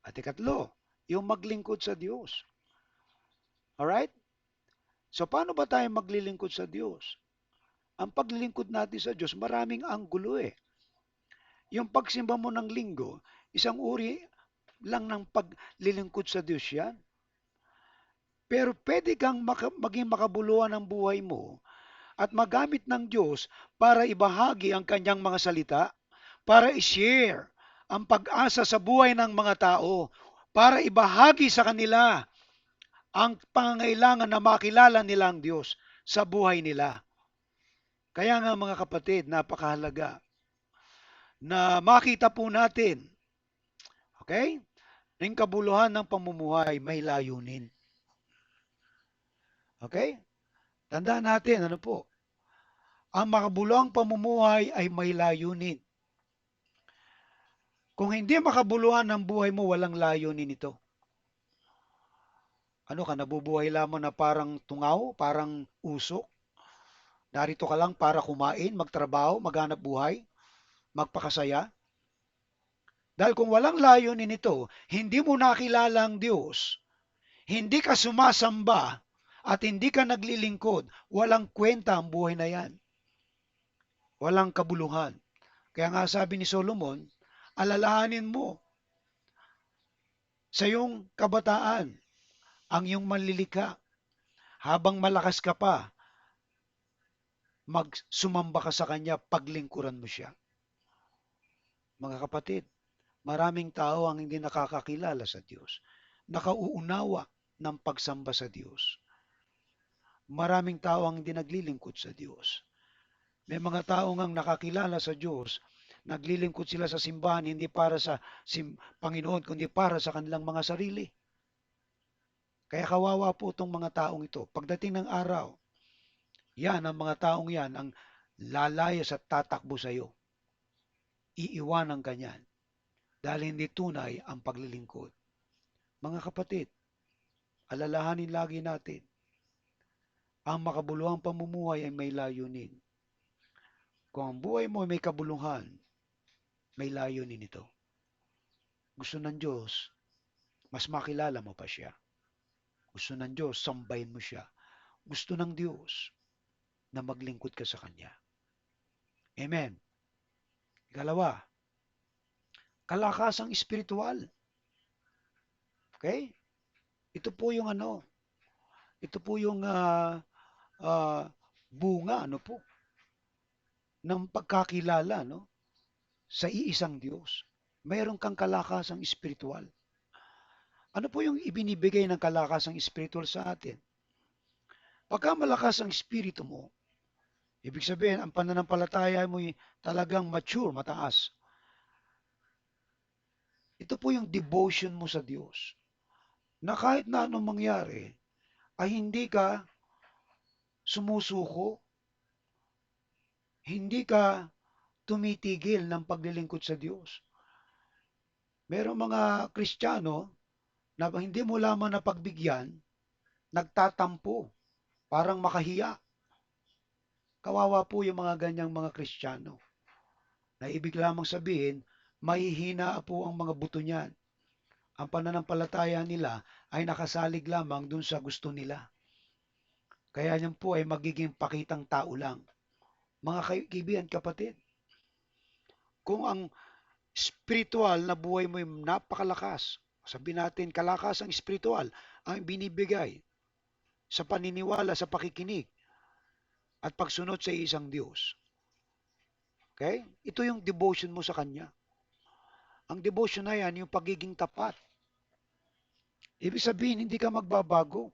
At ikatlo, yung maglingkod sa Diyos. Alright? So paano ba tayo maglilingkod sa Diyos? Ang paglilingkod natin sa Diyos, maraming anggulo eh. Yung pagsimba mo ng linggo, isang uri lang ng paglilingkod sa Diyos yan. Pero pwede kang maging makabuluhan ng buhay mo at magamit ng Diyos para ibahagi ang kanyang mga salita, para i-share ang pag-asa sa buhay ng mga tao, para ibahagi sa kanila ang pangangailangan na makilala nila ang Diyos sa buhay nila. Kaya nga mga kapatid, napakahalaga na makita po natin, okay, ng kabuluhan ng pamumuhay may layunin. Okay? Tandaan natin, ano po, ang makabuluhang pamumuhay ay may layunin. Kung hindi makabuluhan ng buhay mo, walang layunin ito. Ano ka, nabubuhay lamang na parang tungaw, parang usok? Narito ka lang para kumain, magtrabaho, maghanap buhay, magpakasaya? Dahil kung walang layunin ito, hindi mo nakilala ang Diyos, hindi ka sumasamba, at hindi ka naglilingkod, walang kwenta ang buhay na yan. Walang kabuluhan. Kaya nga sabi ni Solomon, alalahanin mo sa iyong kabataan ang iyong manlilikha. Habang malakas ka pa, magsumamba ka sa Kanya, paglingkuran mo siya. Mga kapatid, maraming tao ang hindi nakakakilala sa Diyos, nakauunawa ng pagsamba sa Diyos. Maraming tao ang hindi naglilingkod sa Diyos. May mga tao ngang nakakilala sa Diyos, naglilingkod sila sa simbahan hindi para sa Panginoon, kundi para sa kanilang mga sarili. Kaya kawawa po itong mga taong ito. Pagdating ng araw, yan ang mga taong yan ang lalayas at tatakbo sa iyo. Iiwanan ka niyan dahil hindi tunay ang paglilingkod. Mga kapatid, alalahanin lagi natin, Ang makabuluhang pamumuhay ay may layunin. Kung ang buhay mo ay may kabuluhan, may layunin ito. Gusto ng Diyos, mas makilala mo pa siya. Gusto ng Diyos, sambahin mo siya. Gusto ng Diyos na maglingkod ka sa Kanya. Amen. Ikalawa, kalakasang espiritual. Okay? Ito po yung ano, ito po yung ah, bunga ano po ng pagkakilala no sa iisang Diyos. Mayroon kang kalakasang espiritual. Ano po yung ibinibigay ng kalakasang espiritual sa atin? Pagka malakas ang espiritu mo, ibig sabihin ang pananampalataya mo ay talagang mature, mataas. Ito po yung devotion mo sa Diyos. Na kahit na anong mangyari, ay hindi ka sumusuko, hindi ka tumitigil ng paglilingkod sa Diyos. Merong mga Kristiyano na hindi mo lamang napagbigyan, nagtatampo, parang makahiya. Kawawa po yung mga ganyang mga Kristiyano na ibig lamang sabihin, mahihina po ang mga buto niyan. Ang pananampalataya nila ay nakasalig lamang dun sa gusto nila. Kaya yan po ay magiging pakitang tao lang. Mga kaibigan, kapatid, kung ang spiritual na buhay mo ay napakalakas, sabihin natin kalakas ang spiritual, ang binibigay sa paniniwala, sa pakikinig, at pagsunod sa isang Diyos. Okay? Ito yung devotion mo sa Kanya. Ang devotion na yan, yung pagiging tapat. Ibig sabihin, hindi ka magbabago.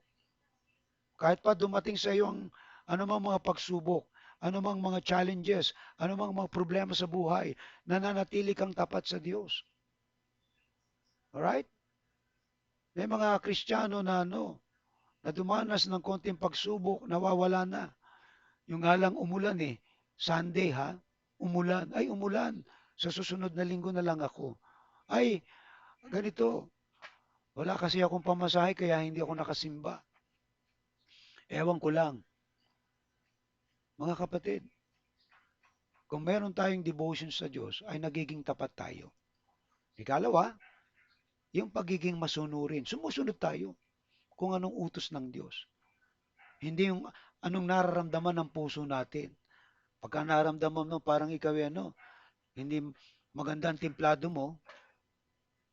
Kahit pa dumating sa iyo ang anumang mga pagsubok, anumang mga challenges, anumang mga problema sa buhay, nananatili kang tapat sa Diyos. Alright? May mga Kristiyano na na dumanas ng konting pagsubok, nawawala na. Yung nga lang umulan eh. Sunday ha, umulan. Ay, umulan. Sa susunod na linggo na lang ako. Ay, ganito. Wala kasi akong pamasahe kaya hindi ako nakasimba. Ewan ko lang. Mga kapatid, kung meron tayong devotion sa Diyos, ay nagiging tapat tayo. Ikalawa, yung pagiging masunurin. Sumusunod tayo kung anong utos ng Diyos. Hindi yung anong nararamdaman ng puso natin. Pagka nararamdaman mo parang ikaw hindi maganda ang templado mo,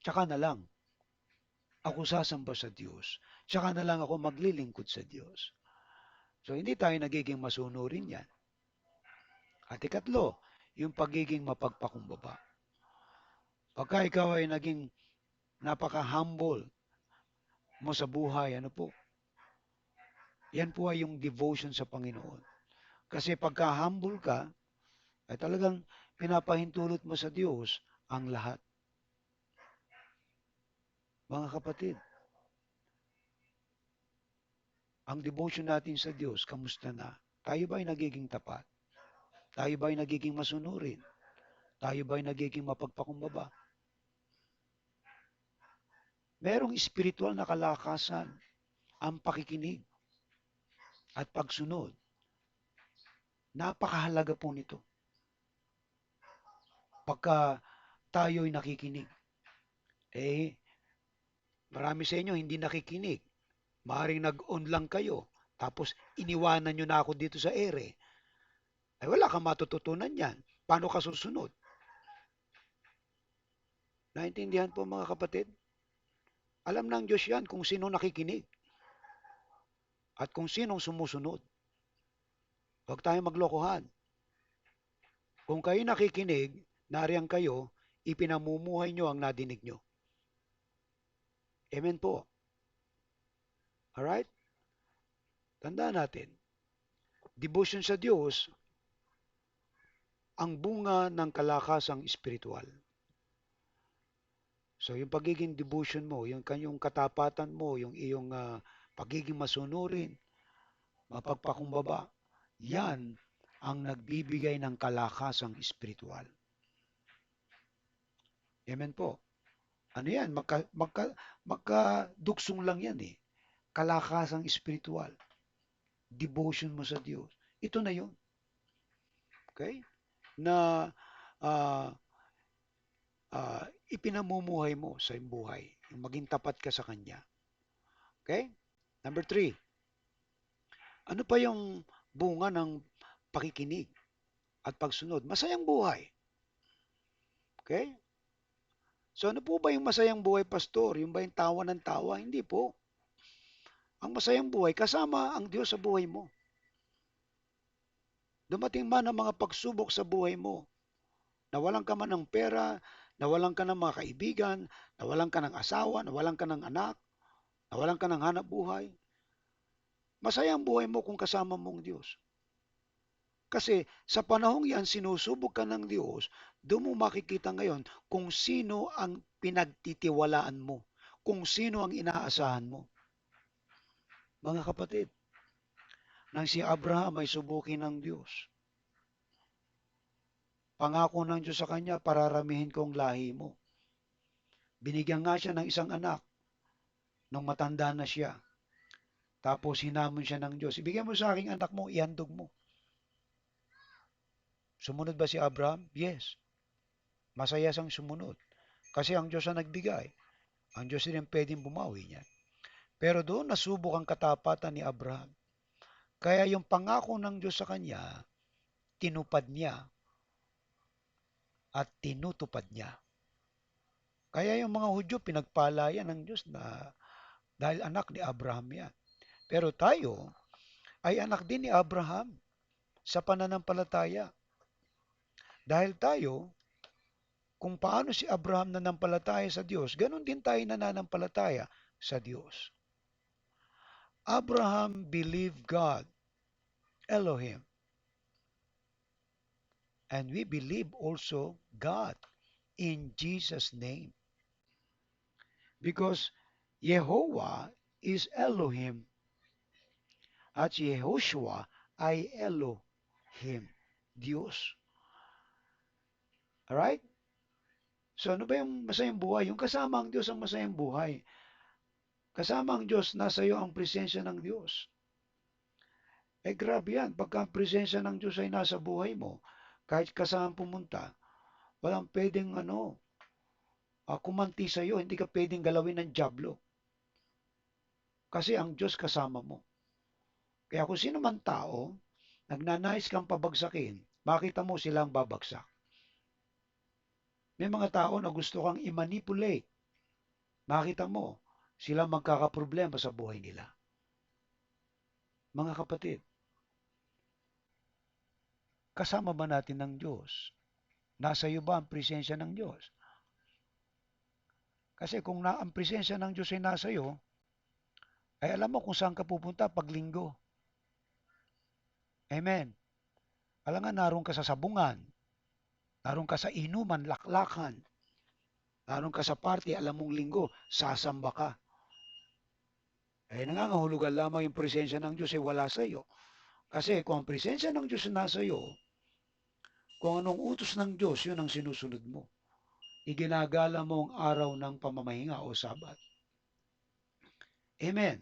tsaka na lang ako sasamba sa Diyos. Tsaka na lang ako maglilingkod sa Diyos. So hindi tayo nagiging masunurin yan. At ikatlo, yung pagiging mapagpakumbaba. Pagka ikaw ay naging napaka-humble mo sa buhay, ano po, yan po ay yung devotion sa Panginoon. Kasi pagka humble ka, ay talagang pinapahintulot mo sa Diyos ang lahat. Mga kapatid, ang devotion natin sa Diyos, kamusta na? Tayo ba ay nagiging tapat? Tayo ba ay nagiging masunurin? Tayo ba ay nagiging mapagpakumbaba? Merong espiritual na kalakasan ang pakikinig at pagsunod. Napakahalaga po nito. Pagka tayo'y nakikinig, eh, marami sa inyo hindi nakikinig. Maaring nag-on lang kayo, tapos iniwanan nyo na ako dito sa ere. Ay wala kang matututunan yan. Paano ka susunod? Naintindihan po mga kapatid? Alam ng Diyos yan kung sino nakikinig at kung sinong sumusunod. Huwag tayong maglokohan. Kung kayo nakikinig, nariyan kayo, ipinamumuhay nyo ang nadinig nyo. Amen po. Alright? Tandaan natin, devotion sa Diyos, ang bunga ng kalakasang espiritual. So yung pagiging devotion mo, yung kanyang katapatan mo, yung iyong pagiging masunurin, mapagpakumbaba, yan ang nagbibigay ng kalakasang espiritual. Amen po. Ano yan? Magkaduksong lang yan eh. Kalakasang espiritual. devotion mo sa Diyos. Ito na yun. Okay? Na ah, ipinamumuhay mo sa iyong buhay. Yung maging tapat ka sa Kanya. Okay? Number 3, ano pa yung bunga ng pakikinig at pagsunod? Masayang buhay. Okay? So ano po ba yung masayang buhay, Pastor? Yung ba yung tawa ng tawa? Hindi po. Ang masayang buhay, kasama ang Diyos sa buhay mo. Dumating man ang mga pagsubok sa buhay mo, nawalan ka man ng pera, nawalan ka ng mga kaibigan, nawalan ka ng asawa, nawalan ka ng anak, nawalan ka ng hanap buhay, masaya ang buhay mo kung kasama mo ang Diyos. Kasi sa panahong yan, sinusubok ka ng Diyos, doon mo makikita ngayon kung sino ang pinagtitiwalaan mo, kung sino ang inaasahan mo. Mga kapatid, nang si Abraham ay subukin ng Diyos, pangako ng Diyos sa kanya, pararamihin ko ang lahi mo. Binigyan nga siya ng isang anak nung matanda na siya. Tapos hinamon siya ng Diyos. Ibigay mo sa aking anak mo, ihandog mo. Sumunod ba si Abraham? Yes. Masaya siyang sumunod. Kasi ang Diyos ang nagbigay. Ang Diyos din ang pwedeng bumawi niya. Pero doon nasubok ang katapatan ni Abraham. Kaya yung pangako ng Diyos sa kanya, tinupad niya at tinutupad niya. Kaya yung mga Hudyo, pinagpala yan ng Diyos na dahil anak ni Abraham yan. Pero tayo ay anak din ni Abraham sa pananampalataya. Dahil tayo, kung paano si Abraham nanampalataya sa Diyos, ganun din tayo nananampalataya sa Diyos. Abraham believed God, Elohim. And we believe also God in Jesus' name. Because Yehovah is Elohim at Yehoshua ay Elohim, Diyos. Alright? So ano ba yung masayang buhay? Yung kasama ang Diyos ang masayang buhay. Kasama ang Diyos, nasa iyo ang presensya ng Diyos. Eh grabe yan, pagka ang presensya ng Diyos ay nasa buhay mo, kahit kasama pumunta, walang pwedeng kumanti sa iyo, hindi ka pwedeng galawin ng dyablo. Kasi ang Diyos kasama mo. Kaya kung sino man tao, nagnanais kang pabagsakin, makita mo silang babagsak. May mga tao na gusto kang i-manipulate. Makita mo, sila magkakaproblema sa buhay nila. Mga kapatid, kasama ba natin ng Diyos? Nasa iyo ba ang presensya ng Diyos? Kasi kung ang presensya ng Diyos ay nasa iyo, ay alam mo kung saan ka pupunta pag linggo. Amen. Alam nga, naroon ka sa sabungan, naroon ka sa inuman, laklakan, naroon ka sa party, alam mong linggo, sasamba ka. Eh, nangangahulugan lamang yung presensya ng Diyos ay wala sa iyo. Kasi kung ang presensya ng Diyos nasa iyo, kung anong utos ng Diyos, yun ang sinusunod mo. Iginagala mo ang araw ng pamamahinga o Sabat. Amen.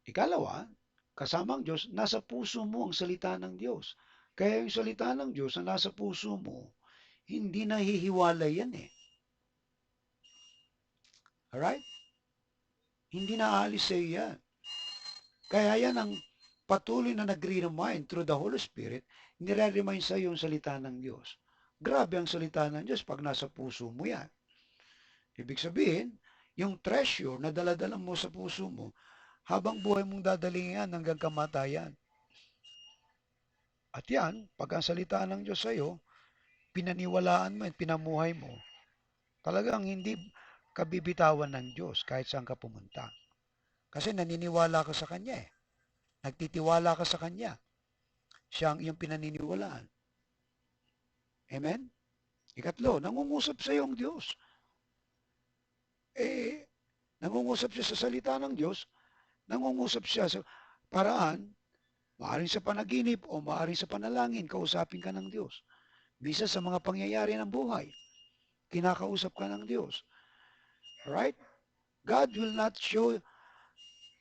Ikalawa, kasama ang Diyos, nasa puso mo ang salita ng Diyos. Kaya yung salita ng Diyos na nasa puso mo, hindi nahihiwalay yan eh. Alright? Hindi naalis sa iyo yan. Kaya yan ang patuloy na nag-remind through the Holy Spirit, nire-remind sa iyo yung salita ng Diyos. Grabe ang salita ng Diyos pag nasa puso mo yan. Ibig sabihin, yung treasure na daladala mo sa puso mo, habang buhay mong dadalingan hanggang kamatayan. At yan, pag ang salita ng Diyos sa iyo, pinaniwalaan mo at pinamuhay mo, talagang hindi kabibitawan ng Diyos kahit saan ka pumunta. Kasi naniniwala ka sa Kanya eh. Nagtitiwala ka sa Kanya. Siya ang iyong pinaniniwalaan. Amen? Ikatlo, nangungusap sa iyo ang Diyos. Nangungusap siya sa salita ng Diyos, nangungusap siya sa paraan, maaaring sa panaginip o maaaring sa panalangin, kausapin ka ng Diyos. Bisa sa mga pangyayari ng buhay, kinakausap ka ng Diyos. Right? God will not show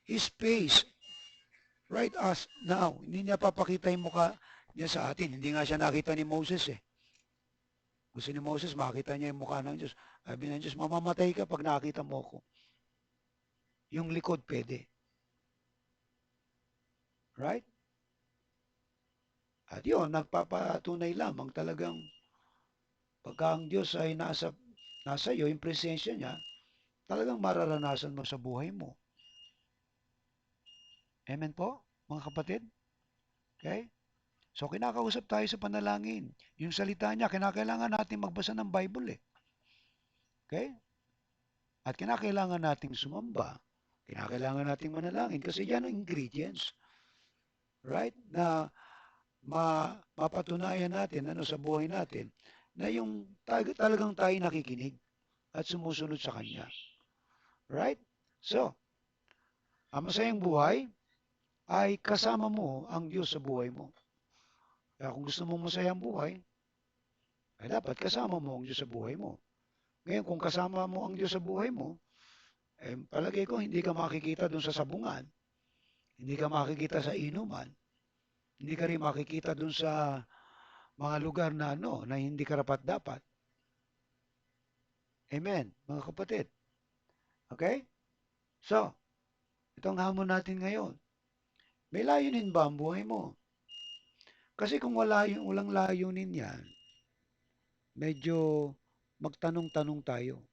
His face Right us now. Hindi niya papakita yung mukha niya sa atin. Hindi nga siya nakita ni Moses eh. Gusto ni Moses, makita niya yung mukha ng Diyos. Sabi ng Diyos, mamamatay ka pag nakita mo ko. Yung likod pwede. Right? At yun, nagpapatunay lamang talagang pagka ang Diyos ay nasa iyo, yung presensya niya, talagang mararanasan mo sa buhay mo. Amen po, mga kapatid? Okay? So, kinakausap tayo sa panalangin. Yung salita niya, kinakailangan natin magbasa ng Bible eh. Okay? At kinakailangan nating sumamba. Kinakailangan nating manalangin kasi yan ang ingredients. Right? Na mapatunayan natin ano sa buhay natin na yung talagang tayo nakikinig at sumusunod sa Kanya. Right? So, ang masayang buhay ay kasama mo ang Diyos sa buhay mo. Kaya kung gusto mong masayang buhay, ay dapat kasama mo ang Diyos sa buhay mo. Ngayon, kung kasama mo ang Diyos sa buhay mo, eh, palagay ko hindi ka makikita doon sa sabungan, hindi ka makikita sa inuman, hindi ka rin makikita doon sa mga lugar na ano, na hindi karapat dapat. Amen, mga kapatid. Okay? So, itong hamon natin ngayon. May layunin ba ang buhay mo? Kasi kung walang layunin yan, medyo magtanong-tanong tayo.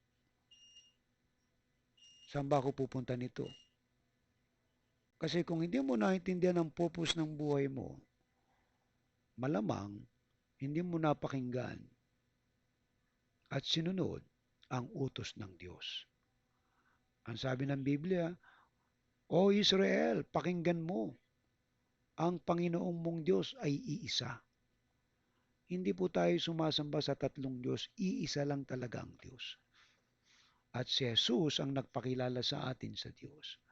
Saan ba ako pupunta nito? Kasi kung hindi mo naintindihan ang purpose ng buhay mo, malamang hindi mo napakinggan at sinunod ang utos ng Diyos. Ang sabi ng Biblia, O Israel, pakinggan mo, ang Panginoong mong Diyos ay iisa. Hindi po tayo sumasamba sa tatlong Diyos, iisa lang talaga ang Diyos. At si Jesus ang nagpakilala sa atin sa Diyos.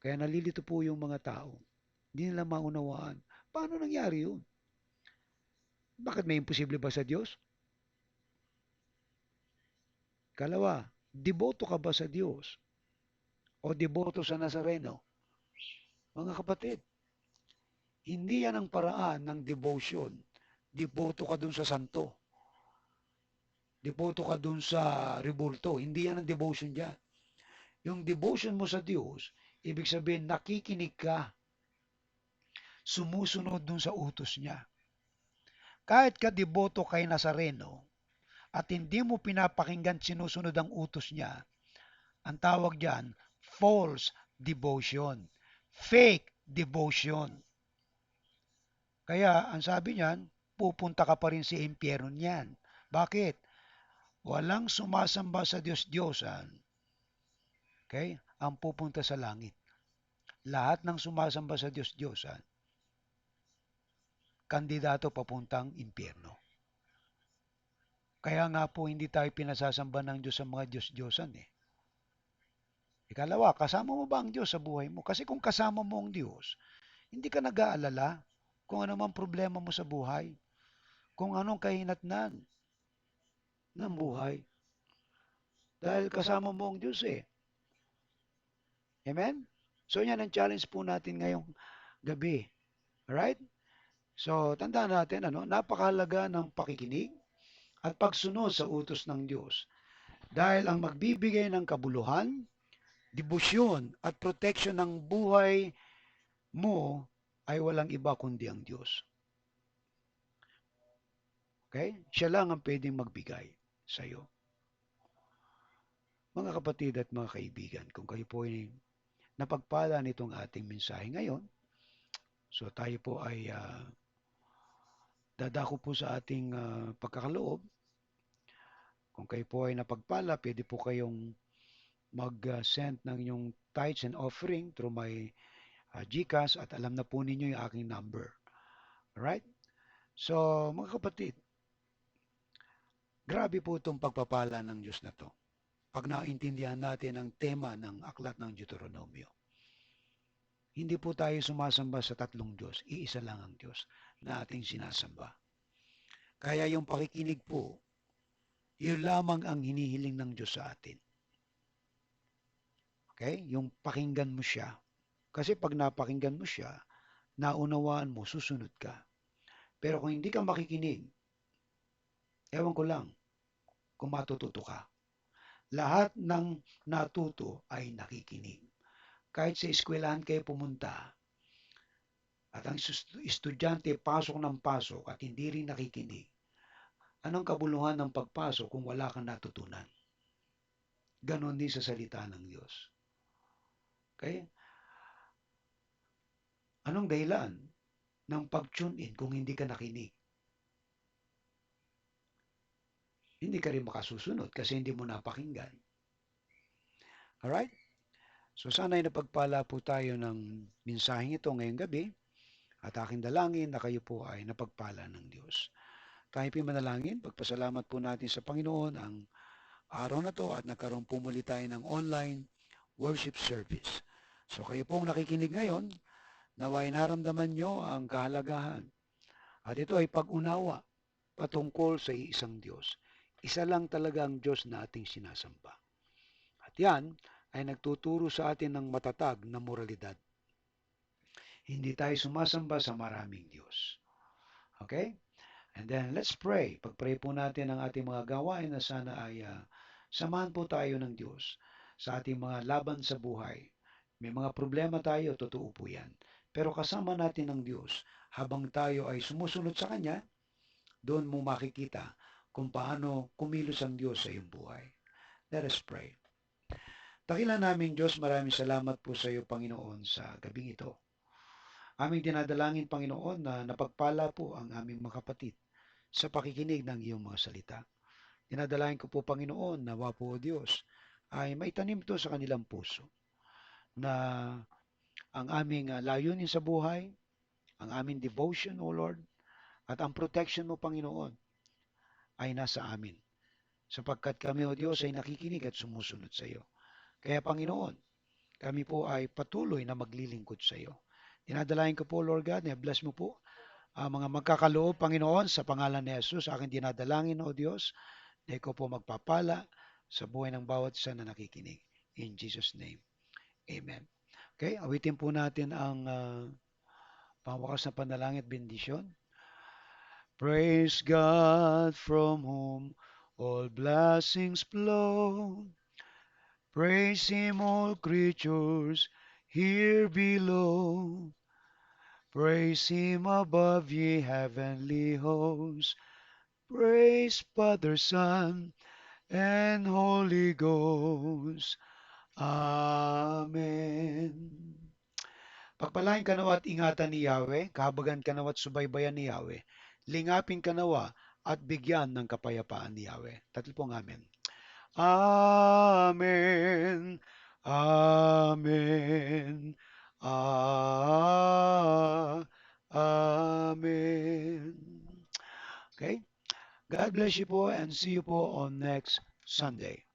Kaya nalilito po yung mga tao. Hindi nila maunawaan. Paano nangyari yun? Bakit may imposible ba sa Diyos? Kalawa, deboto ka ba sa Diyos? O deboto sa Nazareno? Mga kapatid, hindi yan ang paraan ng devotion. Deboto ka dun sa santo. Deboto ka dun sa rebulto. Hindi yan ang devotion dyan. Yung devotion mo sa Diyos, ibig sabihin nakikinig ka, sumusunod dun sa utos niya. Kahit ka deboto kay Nazareno at hindi mo pinapakinggan sinusunod ang utos niya, ang tawag diyan, false devotion, fake devotion. Kaya ang sabi niyan, pupunta ka pa rin sa impyerno niyan. Bakit? Walang sumasamba sa Diyos-Diyosan, okay, ang pupunta sa langit. Lahat ng sumasamba sa Diyos-Diyosan, kandidato papuntang impyerno. Kaya nga po hindi tayo pinasasamba ng Diyos sa mga Diyos-Diyosan eh. Ikalawa, kasama mo ba ang Diyos sa buhay mo? Kasi kung kasama mo ang Diyos, hindi ka nag-aalala kung ano man problema mo sa buhay, kung anong kahinatnan ng buhay. Dahil kasama mo ang Diyos eh. Amen? So yan ang challenge po natin ngayong gabi. Alright? So tandaan natin, napakahalaga ng pakikinig at pagsunod sa utos ng Diyos. Dahil ang magbibigay ng kabuluhan, debosyon at protection ng buhay mo ay walang iba kundi ang Diyos. Okay? Siya lang ang pwedeng magbigay sa iyo. Mga kapatid at mga kaibigan, kung kayo po ay napagpala nitong ating mensahe ngayon, so tayo po ay dadako po sa ating pagkakaloob. Kung kayo po ay napagpala, pwede po kayong mag-send ng inyong tithes and offering through my GCash at alam na po ninyo yung aking number. Alright? So, mga kapatid, grabe po itong pagpapala ng Diyos na to. Pag naintindihan natin ang tema ng aklat ng Deuteronomio. Hindi po tayo sumasamba sa tatlong Diyos. Iisa lang ang Diyos na ating sinasamba. Kaya yung pakikinig po, yun lamang ang hinihiling ng Diyos sa atin. Okay? Yung pakinggan mo siya. Kasi pag napakinggan mo siya, naunawaan mo, susunod ka. Pero kung hindi ka makikinig, ewan ko lang kung matututo ka. Lahat ng natuto ay nakikinig. Kahit sa eskwelahan kayo pumunta at ang estudyante pasok ng pasok at hindi rin nakikinig, anong kabuluhan ng pagpasok kung wala kang natutunan? Ganon din sa salita ng Diyos. Okay? Anong dahilan ng pag-tune in kung hindi ka nakinig? Hindi ka rin makasusunod kasi hindi mo napakinggan. Alright? So sana'y napagpala po tayo ng mensaheng ito ngayong gabi at aking dalangin na kayo po ay napagpala ng Diyos. Tayo po manalangin, pagpasalamat po natin sa Panginoon ang araw na to at nagkaroon po muli tayo ng online worship service. So kayo pong nakikinig ngayon, naway naramdaman nyo ang kahalagahan. At ito ay pag-unawa patungkol sa isang Diyos. Isa lang talaga ang Diyos na ating sinasamba. At yan ay nagtuturo sa atin ng matatag na moralidad. Hindi tayo sumasamba sa maraming Diyos. Okay? And then let's pray. Pag-pray po natin ang ating mga gawain na sana ay samahan po tayo ng Diyos sa ating mga laban sa buhay. May mga problema tayo, totoo po yan. Pero kasama natin ng Diyos habang tayo ay sumusunod sa Kanya, doon mo makikita kung paano kumilos ang Diyos sa iyong buhay. Let us pray. Dakilan naming Diyos, maraming salamat po sa iyo, Panginoon, sa gabing ito. Aming dinadalangin, Panginoon, na napagpala po ang aming mga kapatid sa pakikinig ng iyong mga salita. Dinadalangin ko po, Panginoon, na po, Diyos, ay maitanim ito sa kanilang puso na ang aming layunin sa buhay, ang aming devotion, O Lord, at ang protection mo, Panginoon, ay nasa amin. Sapagkat kami, O Diyos, ay nakikinig at sumusunod sa iyo. Kaya, Panginoon, kami po ay patuloy na maglilingkod sa iyo. Dinadalain ko po, Lord God, na bless mo po ang mga magkakaloob, Panginoon, sa pangalan ni Jesus. Aking dinadalangin, O Diyos, na ikaw po magpapala sa buhay ng bawat isa na nakikinig. In Jesus' name, Amen. Okay, awitin po natin ang pangwakas na panalangin at bendisyon. Praise God from whom all blessings flow. Praise Him, all creatures here below. Praise Him above, ye heavenly hosts. Praise Father, Son, and Holy Ghost. Amen. Pagpalain ka nawa at ingatan ni Yahweh, kahabagan ka nawa at subaybayan ni Yahweh, lingapin ka nawa at bigyan ng kapayapaan ni Yahweh. Tatlo pong amen. Amen. Amen. Amen. Okay? God bless you po and see you po on next Sunday.